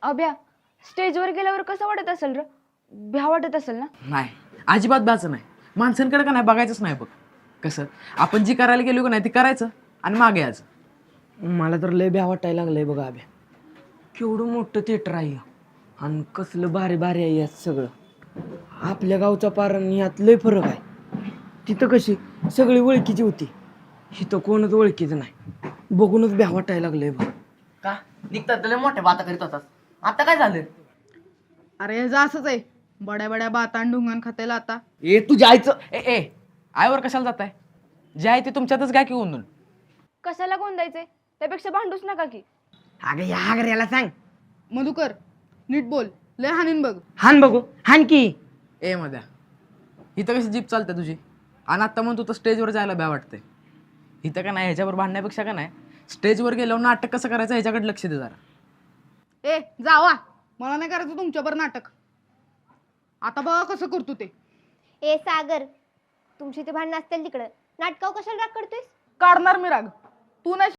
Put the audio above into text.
अभ्या स्टेजवर गेल्यावर कसं वाटत असेल र? भ्या वाटत असेल ना? नाही, अजिबात बाचं नाही. माणसांकडे का नाही बघायचंच नाही बघ. कसं आपण जी करायला गेलो का नाही ती करायचं आणि मागे यायचं. मला तर लय भ्या वाटायला लागलंय बघा अभ्या. केवढं मोठं थिएटर आहे हे. आणि कसलं भारी भारी आहे यात सगळं. आपल्या गावचा पार आणि यात लय फरक आहे. तिथं कशी सगळी ओळखीची होती, इथं कोणच ओळखीचं नाही. बघूनच भ्या वाटायला लागलंय बघ. का निघतात लय मोठ्या बाता करीत होतात, आता काय झालं? अरे ह्याचं असंच आहे, बड्या बड्या बातान ढुंगण खातेला आता. ए तुझ्या आईचं ए आईवर कशाला जाताय? जे आहे ते तुमच्यातच घ्या की गोंधून. कशाला गोंधायचे? त्यापेक्षा भांडूच नका की. अगं या याला सांग. मधुकर नीट बोल, लय हानीन बघ. हान बघू हान की. ए मध्या, इथं कशी जीप चालते तुझी? आणि आत्ता म्हणतो तर स्टेजवर जायला भ्या वाटतंय. इथं का नाही, ह्याच्यावर भांडण्यापेक्षा का नाही स्टेजवर गेल्यावर नाटक कसं करायचं ह्याच्याकडे लक्ष दे जरा. ए जावा, मला नाही करायचं तुमच्यावर नाटक. आता बघा कसं करतो ते. ए सागर, तुमची ते भांडणं असतील तिकडं, नाटकाव कशाला राग करतोयस? काढणार मी राग, तू नाही